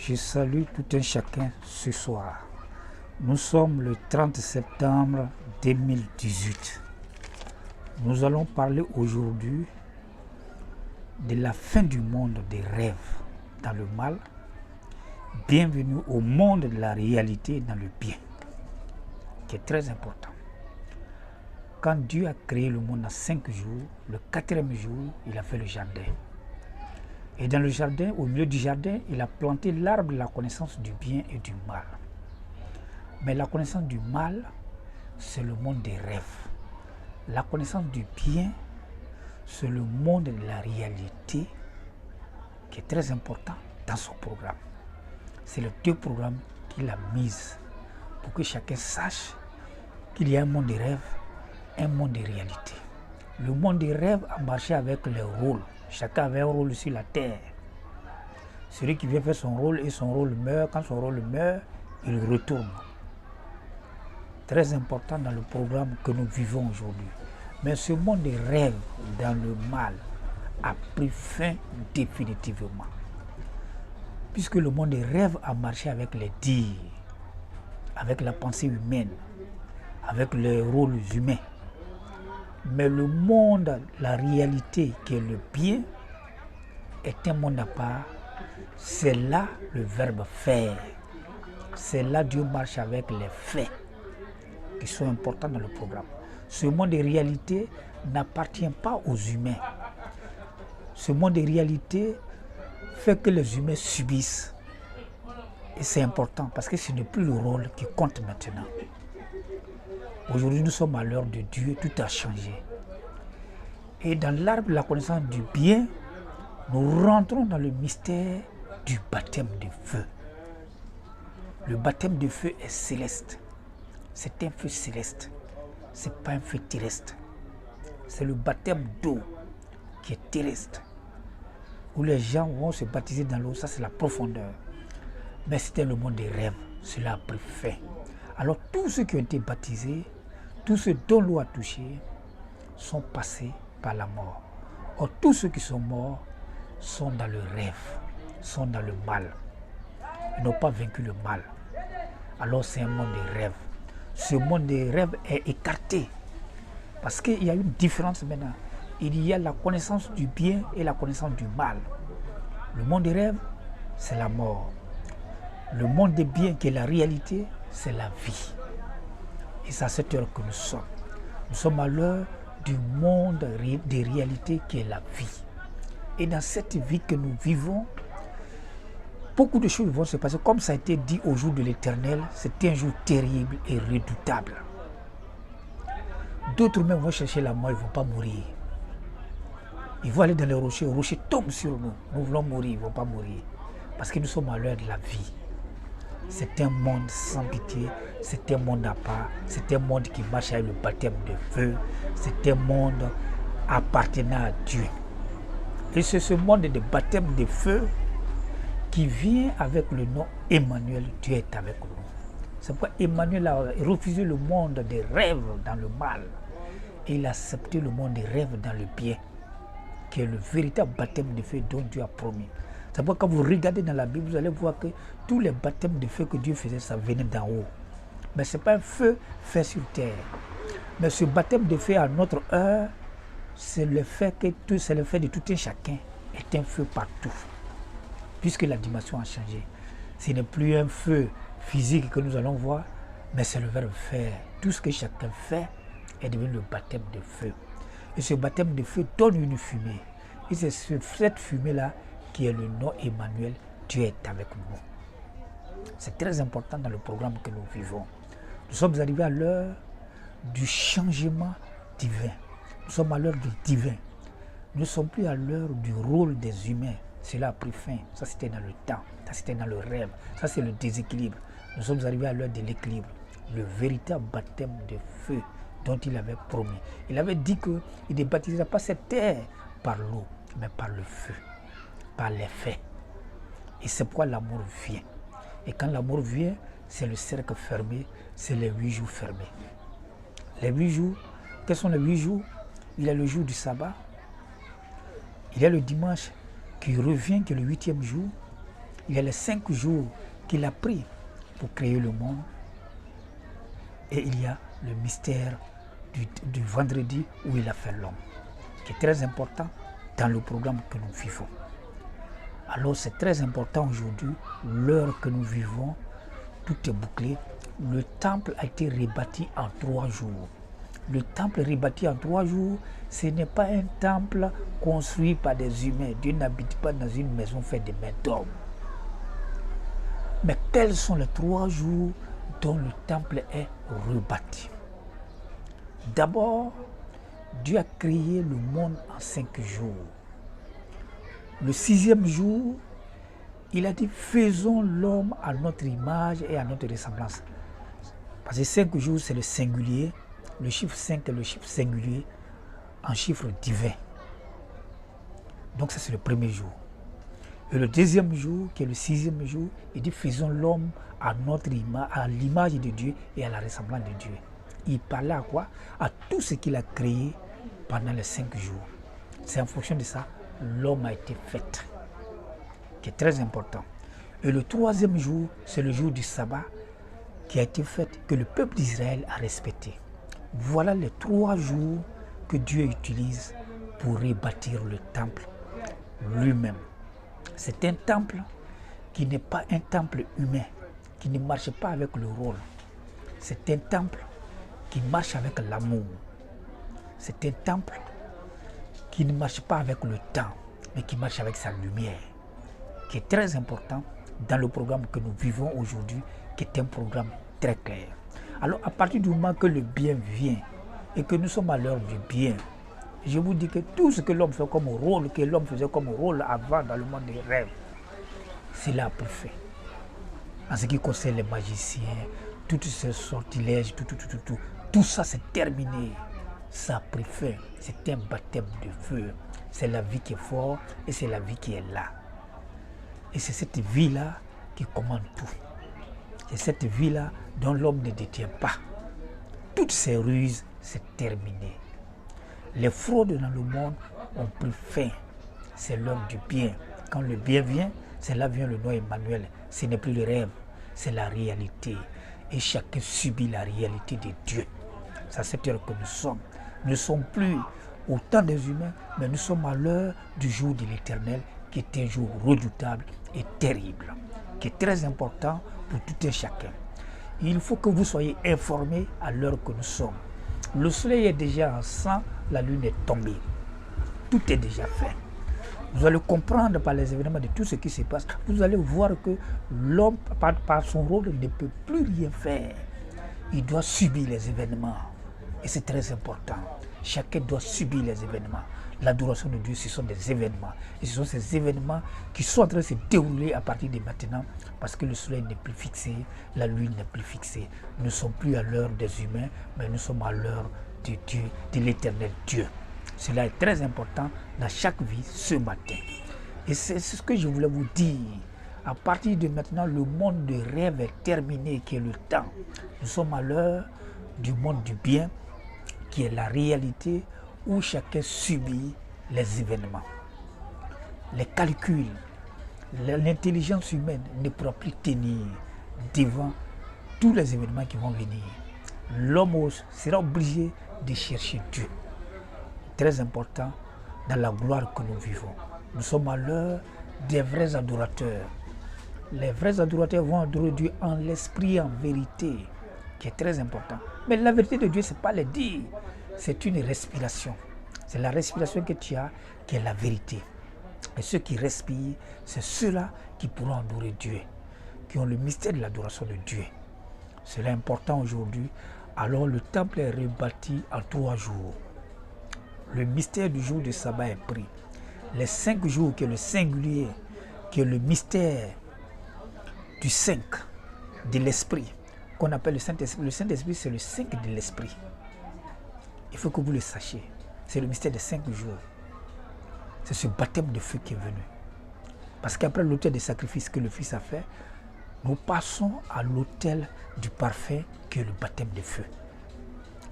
Je salue tout un chacun ce soir. Nous sommes le 30 septembre 2018. Nous allons parler aujourd'hui de la fin du monde des rêves dans le mal. Bienvenue au monde de la réalité dans le bien, qui est très important. Quand Dieu a créé le monde en 5 jours, le 4e jour, il a fait le jardin. Et dans le jardin, au milieu du jardin, il a planté l'arbre de la connaissance du bien et du mal. Mais la connaissance du mal, c'est le monde des rêves. La connaissance du bien, c'est le monde de la réalité qui est très important dans son programme. C'est les 2 programmes qu'il a mis pour que chacun sache qu'il y a un monde des rêves, un monde de réalité. Le monde des rêves a marché avec les rôles. Chacun avait un rôle sur la terre. Celui qui vient faire son rôle et son rôle meurt, quand son rôle meurt, il retourne. Très important dans le programme que nous vivons aujourd'hui. Mais ce monde des rêves dans le mal a pris fin définitivement. Puisque le monde des rêves a marché avec les dires, avec la pensée humaine, avec les rôles humains. Mais le monde, la réalité qui est le bien, est un monde à part. C'est là le verbe faire. C'est là Dieu marche avec les faits qui sont importants dans le programme. Ce monde de réalité n'appartient pas aux humains. Ce monde de réalité fait que les humains subissent. Et c'est important parce que ce n'est plus le rôle qui compte maintenant. Aujourd'hui, nous sommes à l'heure de Dieu, tout a changé. Et dans l'arbre de la connaissance du bien, nous rentrons dans le mystère du baptême de feu. Le baptême de feu est céleste. C'est un feu céleste. Ce n'est pas un feu terrestre. C'est le baptême d'eau qui est terrestre. Où les gens vont se baptiser dans l'eau, ça c'est la profondeur. Mais c'était le monde des rêves. Cela a pris fin. Alors tous ceux qui ont été baptisés, tous ceux dont l'eau a touché, sont passés par la mort. Or, tous ceux qui sont morts sont dans le rêve, sont dans le mal. Ils n'ont pas vaincu le mal. Alors, c'est un monde des rêves. Ce monde des rêves est écarté. Parce qu'il y a une différence maintenant. Il y a la connaissance du bien et la connaissance du mal. Le monde des rêves, c'est la mort. Le monde des biens, qui est la réalité, c'est la vie. Et c'est à cette heure que nous sommes. Nous sommes à l'heure du monde des réalités qui est la vie. Et dans cette vie que nous vivons, beaucoup de choses vont se passer. Comme ça a été dit au jour de l'Éternel, c'est un jour terrible et redoutable. D'autres même vont chercher la mort, ils ne vont pas mourir. Ils vont aller dans les rochers tombent sur nous. Nous voulons mourir, ils ne vont pas mourir. Parce que nous sommes à l'heure de la vie. C'est un monde sans pitié, c'est un monde à part, c'est un monde qui marche avec le baptême de feu, c'est un monde appartenant à Dieu. Et c'est ce monde de baptême de feu qui vient avec le nom Emmanuel, Dieu est avec nous. C'est pourquoi Emmanuel a refusé le monde des rêves dans le mal et il a accepté le monde des rêves dans le bien, qui est le véritable baptême de feu dont Dieu a promis. C'est pourquoi quand vous regardez dans la Bible, vous allez voir que tous les baptêmes de feu que Dieu faisait, ça venait d'en haut. Mais ce n'est pas un feu fait sur terre. Mais ce baptême de feu à notre heure, c'est le fait de tout un chacun est un feu partout. Puisque la dimension a changé. Ce n'est plus un feu physique que nous allons voir, mais c'est le verbe faire. Tout ce que chacun fait est devenu le baptême de feu. Et ce baptême de feu donne une fumée. Et c'est cette fumée-là qui est le nom Emmanuel, Dieu est avec nous. C'est très important dans le programme que nous vivons. Nous sommes arrivés à l'heure du changement divin. Nous sommes à l'heure du divin. Nous ne sommes plus à l'heure du rôle des humains. Cela a pris fin. Ça, c'était dans le temps. Ça, c'était dans le rêve. Ça, c'est le déséquilibre. Nous sommes arrivés à l'heure de l'équilibre. Le véritable baptême de feu dont il avait promis. Il avait dit qu'il ne baptiserait pas cette terre par l'eau, mais par le feu, par les faits. Et c'est pourquoi l'amour vient. Et quand l'amour vient, c'est le cercle fermé, c'est les 8 jours fermés. Les 8 jours, quels sont les 8 jours? Il y a le jour du sabbat, il y a le dimanche qui revient, qui est le 8e jour, Il y a les 5 jours qu'il a pris pour créer le monde. Et il y a le mystère du vendredi où il a fait l'homme, qui est très important dans le programme que nous vivons. Alors c'est très important aujourd'hui, l'heure que nous vivons, tout est bouclé. Le temple a été rebâti en 3 jours. Le temple rebâti en 3 jours, ce n'est pas un temple construit par des humains. Dieu n'habite pas dans une maison faite de mains d'hommes. Mais quels sont les 3 jours dont le temple est rebâti? D'abord, Dieu a créé le monde en 5 jours. Le 6e jour, il a dit, faisons l'homme à notre image et à notre ressemblance. Parce que 5 jours, c'est le singulier. Le chiffre 5 est le chiffre singulier en chiffre divin. Donc ça, c'est le premier jour. Et le 2e jour, qui est le 6e jour, il dit, faisons l'homme à notre image, à l'image de Dieu et à la ressemblance de Dieu. Il parlait à quoi? À tout ce qu'il a créé pendant les 5 jours. C'est en fonction de ça, l'homme a été fait, qui est très important. Et le 3e jour, c'est le jour du sabbat qui a été fait, que le peuple d'Israël a respecté. Voilà les 3 jours que Dieu utilise pour rebâtir le temple lui-même. C'est un temple qui n'est pas un temple humain, qui ne marche pas avec le rôle. C'est un temple qui marche avec l'amour. C'est un temple qui ne marche pas avec le temps, mais qui marche avec sa lumière, qui est très important dans le programme que nous vivons aujourd'hui, qui est un programme très clair. Alors, à partir du moment que le bien vient et que nous sommes à l'heure du bien, je vous dis que tout ce que l'homme fait comme rôle, que l'homme faisait comme rôle avant dans le monde des rêves, c'est là pour faire. En ce qui concerne les magiciens, tous ces sortilèges, tout ça c'est terminé. Ça a pris fin. C'est un baptême de feu. C'est la vie qui est forte et c'est la vie qui est là. Et c'est cette vie-là qui commande tout. C'est cette vie-là dont l'homme ne détient pas. Toutes ces ruses, c'est terminé. Les fraudes dans le monde ont pris fin. C'est l'heure du bien. Quand le bien vient, c'est là vient le nom Emmanuel. Ce n'est plus le rêve, c'est la réalité. Et chacun subit la réalité de Dieu. C'est à cette heure que nous sommes. Nous ne sommes plus au temps des humains, mais nous sommes à l'heure du jour de l'Éternel, qui est un jour redoutable et terrible, qui est très important pour tout un chacun. Il faut que vous soyez informés à l'heure que nous sommes. Le soleil est déjà en sang, la lune est tombée. Tout est déjà fait. Vous allez comprendre par les événements de tout ce qui se passe. Vous allez voir que l'homme, par son rôle, ne peut plus rien faire. Il doit subir les événements. Et c'est très important. Chacun doit subir les événements. L'adoration de Dieu, ce sont des événements. Et ce sont ces événements qui sont en train de se dérouler à partir de maintenant, parce que le soleil n'est plus fixé, la lune n'est plus fixée. Nous ne sommes plus à l'heure des humains, mais nous sommes à l'heure de Dieu, de l'éternel Dieu. Cela est très important dans chaque vie ce matin. Et c'est ce que je voulais vous dire. À partir de maintenant, le monde de rêve est terminé, qui est le temps. Nous sommes à l'heure du monde du bien, qui est la réalité où chacun subit les événements. Les calculs, l'intelligence humaine ne pourra plus tenir devant tous les événements qui vont venir. L'homme sera obligé de chercher Dieu. Très important dans la gloire que nous vivons. Nous sommes à l'heure des vrais adorateurs. Les vrais adorateurs vont adorer Dieu en l'esprit et en vérité, qui est très important. Mais la vérité de Dieu, ce n'est pas le dire, c'est une respiration. C'est la respiration que tu as qui est la vérité. Et ceux qui respirent, c'est ceux-là qui pourront adorer Dieu, qui ont le mystère de l'adoration de Dieu. C'est important aujourd'hui. Alors le temple est rebâti en 3 jours. Le mystère du jour de sabbat est pris. Les 5 jours qui est le singulier, qui est le mystère du 5, de l'esprit, qu'on appelle le Saint-Esprit. Le Saint-Esprit, c'est le 5 de l'esprit. Il faut que vous le sachiez. C'est le mystère des 5 jours. C'est ce baptême de feu qui est venu. Parce qu'après l'autel des sacrifices que le Fils a fait, nous passons à l'autel du parfait qui est le baptême de feu.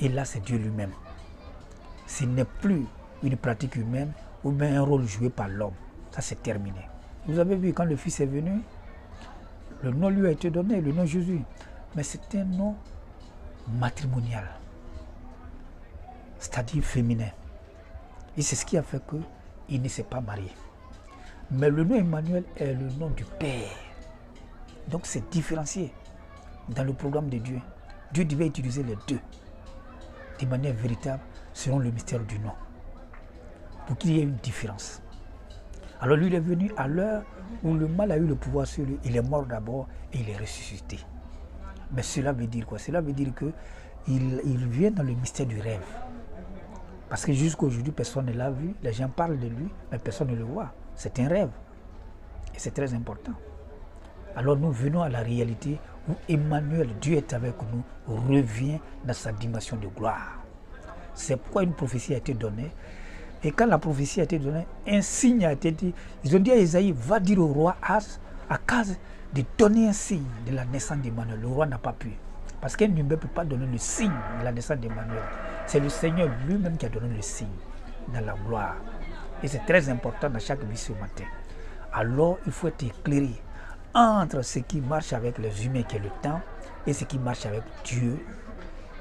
Et là, c'est Dieu lui-même. Ce n'est plus une pratique humaine ou bien un rôle joué par l'homme. Ça, c'est terminé. Vous avez vu, quand le Fils est venu, Le nom lui a été donné, le nom Jésus. Mais c'est un nom matrimonial, c'est-à-dire féminin. Et c'est ce qui a fait qu'il ne s'est pas marié. Mais le nom Emmanuel est le nom du Père. Donc c'est différencié dans le programme de Dieu. Dieu devait utiliser les deux de manière véritable selon le mystère du nom, pour qu'il y ait une différence. Alors lui, il est venu à l'heure où le mal a eu le pouvoir sur lui. Il est mort d'abord et il est ressuscité. Mais cela veut dire quoi? Cela veut dire qu'il vient dans le mystère du rêve. Parce que jusqu'à aujourd'hui, personne ne l'a vu. Les gens parlent de lui, mais personne ne le voit. C'est un rêve. Et c'est très important. Alors nous venons à la réalité où Emmanuel, Dieu est avec nous, revient dans sa dimension de gloire. C'est pourquoi une prophétie a été donnée. Et quand la prophétie a été donnée, un signe a été dit. Ils ont dit à Isaïe, va dire au roi Akaz de donner un signe de la naissance d'Emmanuel. Le roi n'a pas pu. Parce qu'un humain ne peut pas donner le signe de la naissance d'Emmanuel. C'est le Seigneur lui-même qui a donné le signe dans la gloire. Et c'est très important dans chaque vie ce matin. Alors il faut être éclairé entre ce qui marche avec les humains, qui est le temps, et ce qui marche avec Dieu,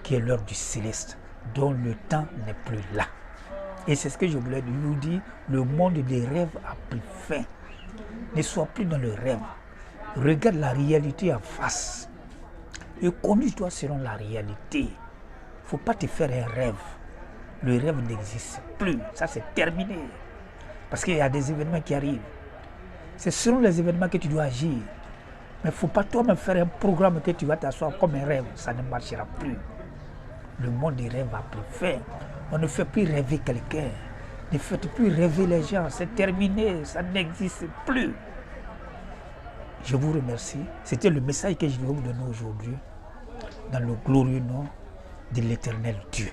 qui est l'heure du céleste, dont le temps n'est plus là. Et c'est ce que je voulais vous dire, le monde des rêves a pris fin. Ne sois plus dans le rêve. Regarde la réalité en face. Et conduis-toi selon la réalité. Il ne faut pas te faire un rêve. Le rêve n'existe plus. Ça, c'est terminé. Parce qu'il y a des événements qui arrivent. C'est selon les événements que tu dois agir. Mais il ne faut pas toi-même faire un programme que tu vas t'asseoir comme un rêve. Ça ne marchera plus. Le monde des rêves a pris fin. On ne fait plus rêver quelqu'un. Ne faites plus rêver les gens. C'est terminé. Ça n'existe plus. Je vous remercie. C'était le message que je vais vous donner aujourd'hui dans le glorieux nom de l'Éternel Dieu.